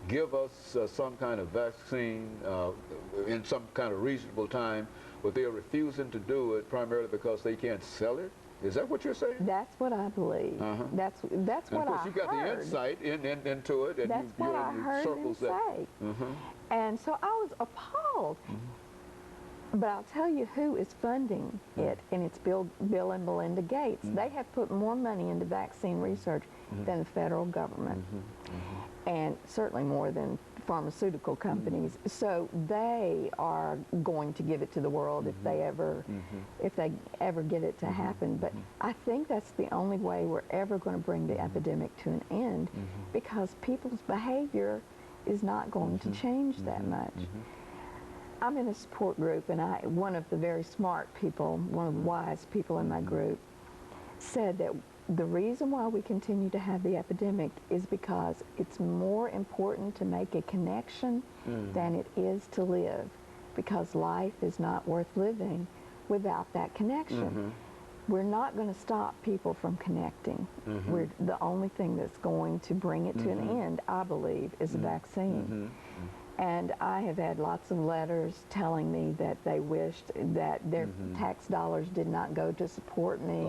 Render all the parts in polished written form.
give us some kind of vaccine in some kind of reasonable time, but they're refusing to do it primarily because they can't sell it? Is that what you're saying? That's what I believe. That's and what I heard. Of course, you got the insight into it, and that's what I heard him say. And so I was appalled. But I'll tell you who is funding it, and it's Bill and Melinda Gates. They have put more money into vaccine research than the federal government, and certainly more than pharmaceutical companies. So they are going to give it to the world if they ever get it to happen. But I think that's the only way we're ever going to bring the epidemic to an end, because people's behavior is not going to change that much. I'm in a support group, and one of the very smart people, one of the wise people in my group, said that the reason why we continue to have the epidemic is because it's more important to make a connection than it is to live, because life is not worth living without that connection. We're not going to stop people from connecting. The only thing that's going to bring it to an end, I believe, is a vaccine. And I have had lots of letters telling me that they wished that their tax dollars did not go to support me,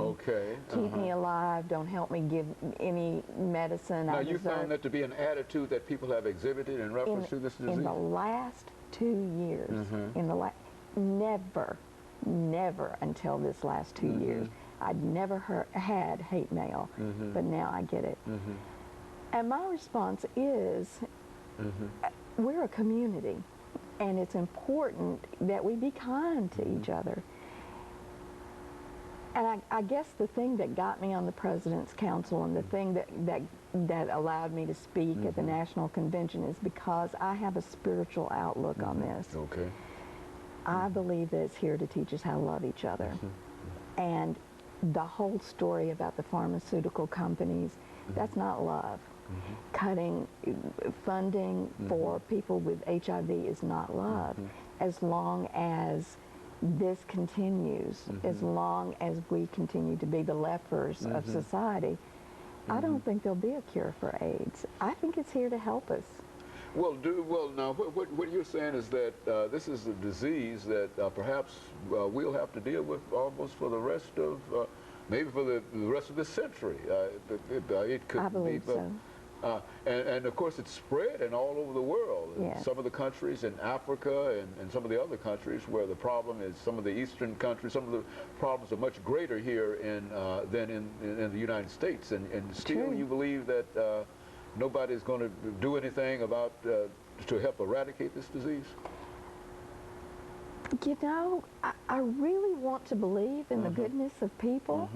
keep me alive, don't help me give any medicine. Now, you found that to be an attitude that people have exhibited in reference to this disease? In the last 2 years, never until this last 2 years, I'd never had hate mail, but now I get it. And my response is, we're a community, and it's important that we be kind to each other. And I guess the thing that got me on the President's Council, and the thing that allowed me to speak at the National Convention, is because I have a spiritual outlook on this. I believe that it's here to teach us how to love each other. And the whole story about the pharmaceutical companies, that's not love. Cutting funding for people with HIV is not love. As long as this continues, as long as we continue to be the lepers of society, I don't think there'll be a cure for AIDS. I think it's here to help us. Well, now, what you're saying is that this is a disease that perhaps we'll have to deal with almost for the rest of, maybe for the rest of this century. It could I believe so. And of course, it's spread and all over the world. Yes. Some of the countries in Africa and some of the other countries where the problem is, some of the eastern countries, some of the problems are much greater here than in the United States. And still, you believe that nobody's going to do anything about to help eradicate this disease? You know, I really want to believe in the goodness of people,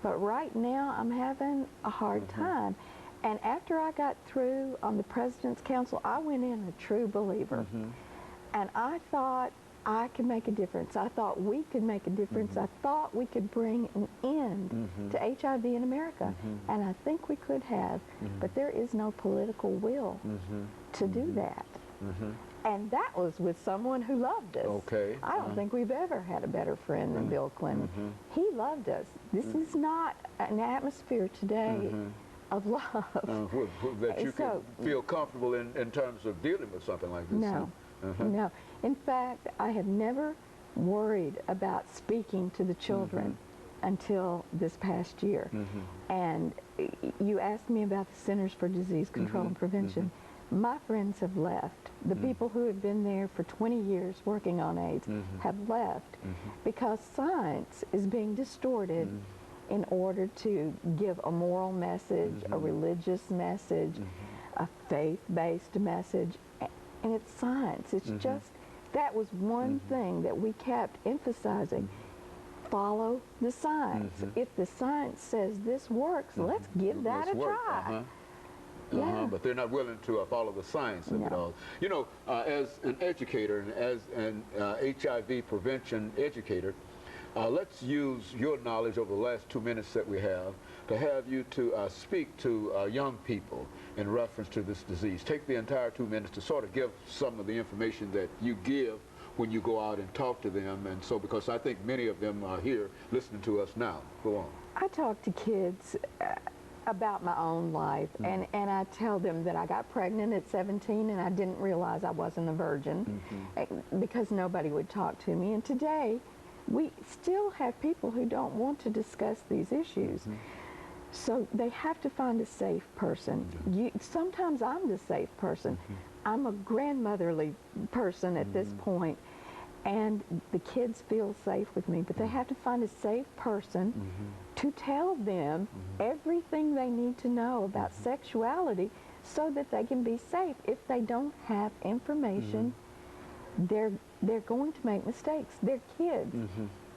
but right now I'm having a hard time. And after I got through on the President's Council, I went in a true believer. And I thought I could make a difference. I thought we could make a difference. I thought we could bring an end to HIV in America. And I think we could have. But there is no political will to do that. And that was with someone who loved us. I don't think we've ever had a better friend than Bill Clinton. He loved us. This is not an atmosphere today of love. That you can feel comfortable in terms of dealing with something like this. No, no. In fact, I have never worried about speaking to the children until this past year. And you asked me about the Centers for Disease Control and Prevention. My friends have left. The people who have been there for 20 years working on AIDS have left because science is being distorted in order to give a moral message, a religious message, a faith-based message, and it's science. It's just, that was one thing that we kept emphasizing. Follow the science. If the science says this works, let's give that a try. But they're not willing to follow the science of it all. You know, as an educator and as an HIV prevention educator, let's use your knowledge over the last 2 minutes that we have you to speak to young people in reference to this disease. Take the entire 2 minutes to sort of give some of the information that you give when you go out and talk to them, and so, because I think many of them are here listening to us now. Go on. I talk to kids about my own life, and I tell them that I got pregnant at 17 and I didn't realize I wasn't a virgin because nobody would talk to me. And today, we still have people who don't want to discuss these issues. So they have to find a safe person. Sometimes I'm the safe person. I'm a grandmotherly person at this point, and the kids feel safe with me, but they have to find a safe person to tell them everything they need to know about sexuality so that they can be safe. If they don't have information, they're going to make mistakes. They're kids.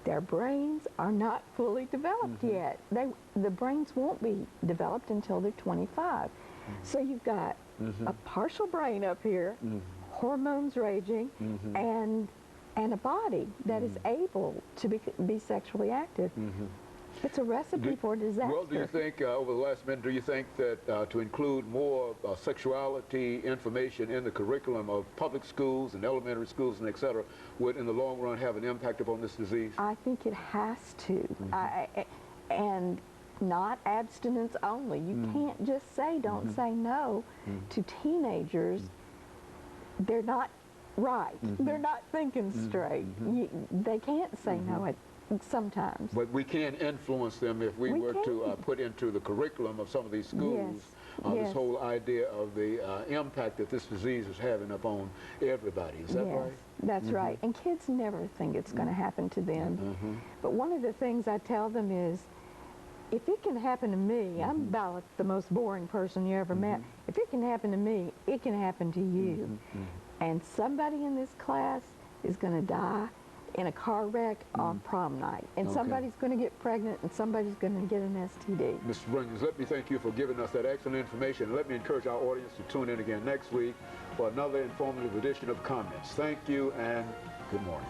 Their brains are not fully developed yet. The brains won't be developed until they're 25. So you've got a partial brain up here, hormones raging, and a body that is able to be sexually active. It's a recipe for disaster. Well, do you think, over the last minute, do you think that to include more sexuality information in the curriculum of public schools and elementary schools and et cetera would, in the long run, have an impact upon this disease? I think it has to. And not abstinence only. You can't just say don't say no to teenagers. They're not right. They're not thinking straight. They can't say no sometimes. But we can influence them if we were to put into the curriculum of some of these schools this whole idea of the impact that this disease is having upon everybody. Is that right? That's right. And kids never think it's going to happen to them. But one of the things I tell them is, if it can happen to me, I'm about the most boring person you ever met. If it can happen to me, it can happen to you. And somebody in this class is going to die in a car wreck on prom night. And somebody's going to get pregnant, and somebody's going to get an STD. Mr. DRunions, let me thank you for giving us that excellent information. Let me encourage our audience to tune in again next week for another informative edition of Comments. Thank you, and good morning.